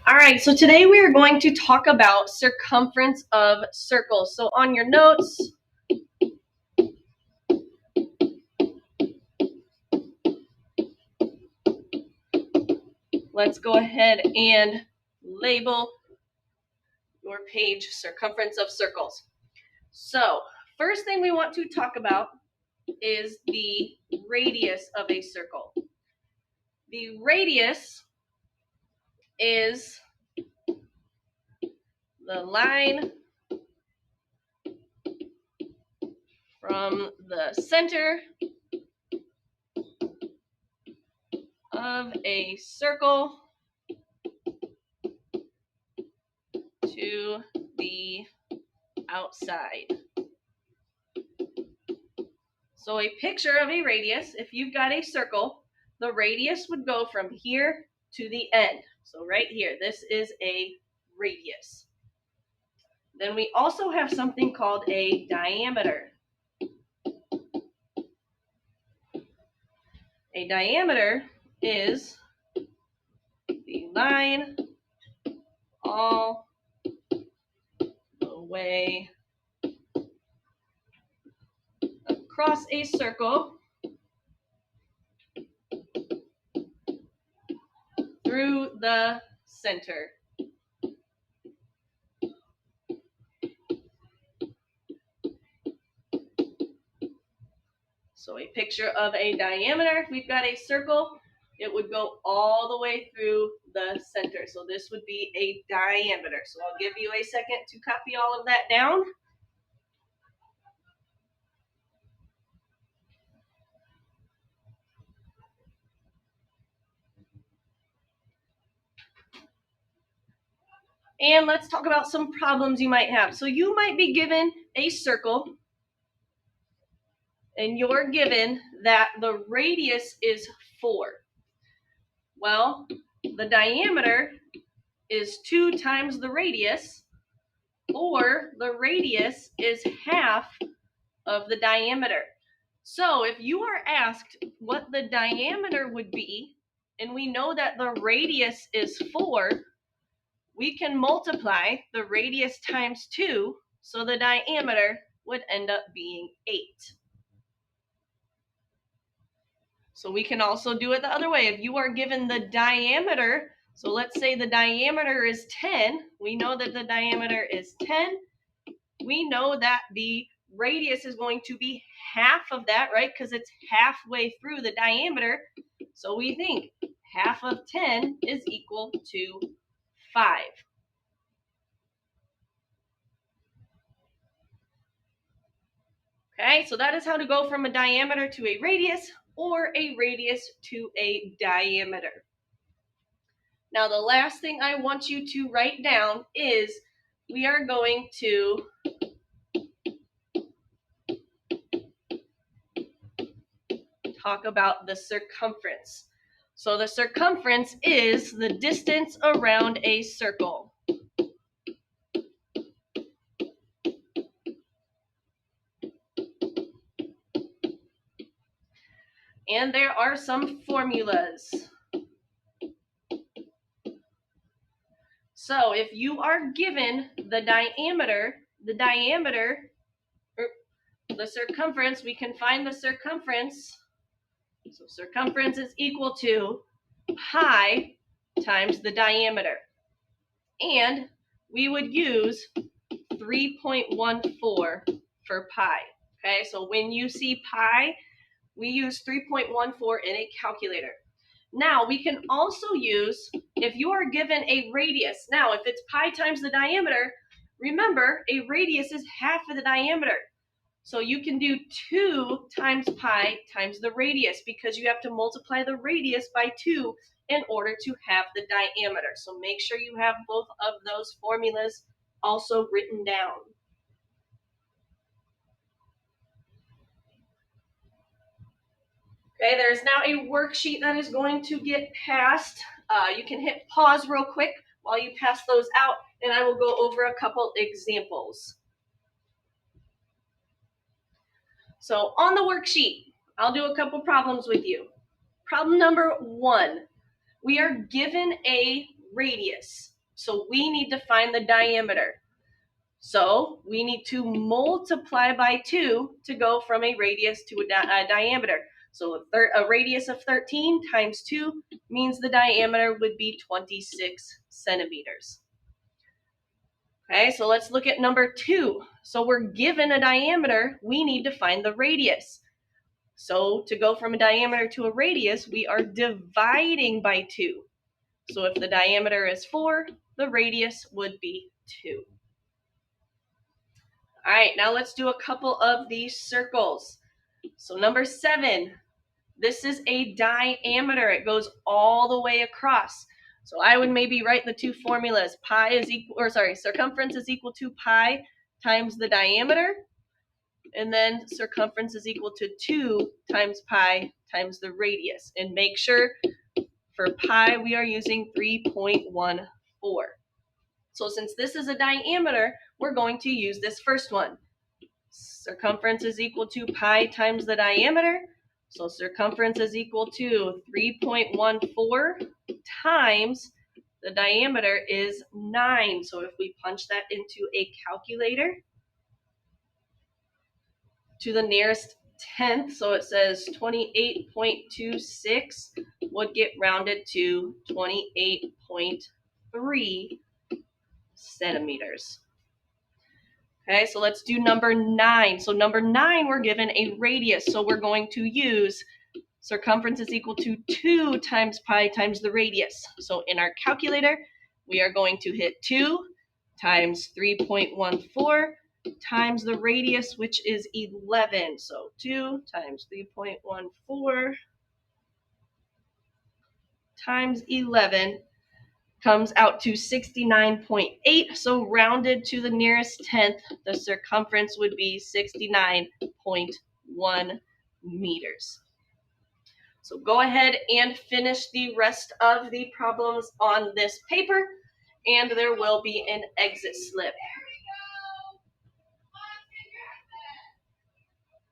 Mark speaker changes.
Speaker 1: All right, so today we are going to talk about circumference of circles. So on your notes, let's go ahead and label your page circumference of circles. So first thing we want to talk about is the radius of a circle. The radius is the line from the center of a circle to the outside. So a picture of a radius, if you've got a circle, the radius would go from here to the end. So right here, this is a radius. Then we also have something called a diameter. A diameter is the line all the way across a circle through the center. So a picture of a diameter, if we've got a circle, it would go all the way through the center. So this would be a diameter. So I'll give you a second to copy all of that down. And let's talk about some problems you might have. So you might be given a circle, and you're given that the radius is 4. Well, the diameter is 2 times the radius, or the radius is half of the diameter. So if you are asked what the diameter would be, and we know that the radius is 4, we can multiply the radius times 2, so the diameter would end up being 8. So we can also do it the other way. If you are given the diameter, so let's say the diameter is 10, we know that the diameter is 10. We know that the radius is going to be half of that, right? Because it's halfway through the diameter. So we think half of 10 is equal to 5. Okay, so that is how to go from a diameter to a radius, or a radius to a diameter. Now, the last thing I want you to write down is we are going to talk about the circumference. So the circumference is the distance around a circle. And there are some formulas. So if you are given the circumference, we can find the circumference. So circumference is equal to pi times the diameter. And we would use 3.14 for pi. Okay, so when you see pi, we use 3.14 in a calculator. Now, we can also use, if you are given a radius, now if it's pi times the diameter, remember a radius is half of the diameter. So you can do 2 times pi times the radius, because you have to multiply the radius by 2 in order to have the diameter. So make sure you have both of those formulas also written down. Okay, there's now a worksheet that is going to get passed. You can hit pause real quick while you pass those out, and I will go over a couple examples. So on the worksheet, I'll do a couple problems with you. Problem number 1, we are given a radius. So we need to find the diameter. So we need to multiply by 2 to go from a radius to a diameter. So a radius of 13 times 2 means the diameter would be 26 centimeters. Okay, so let's look at number 2. So we're given a diameter, we need to find the radius. So to go from a diameter to a radius, we are dividing by 2. So if the diameter is 4, the radius would be 2. All right, now let's do a couple of these circles. So number 7, this is a diameter. It goes all the way across. So I would maybe write the two formulas. Circumference is equal to pi times the diameter, and then circumference is equal to 2 times pi times the radius. And make sure for pi we are using 3.14. So since this is a diameter, we're going to use this first one. Circumference is equal to pi times the diameter. So circumference is equal to 3.14 times the diameter is 9. So if we punch that into a calculator to the nearest tenth, so it says 28.26 would get rounded to 28.3 centimeters. Okay, so let's do number 9. So number 9, we're given a radius. So we're going to use circumference is equal to 2 times pi times the radius. So in our calculator, we are going to hit 2 times 3.14 times the radius, which is 11. So 2 times 3.14 times 11 comes out to 69.8. So rounded to the nearest tenth, the circumference would be 69.1 meters. So go ahead and finish the rest of the problems on this paper, and there will be an exit slip.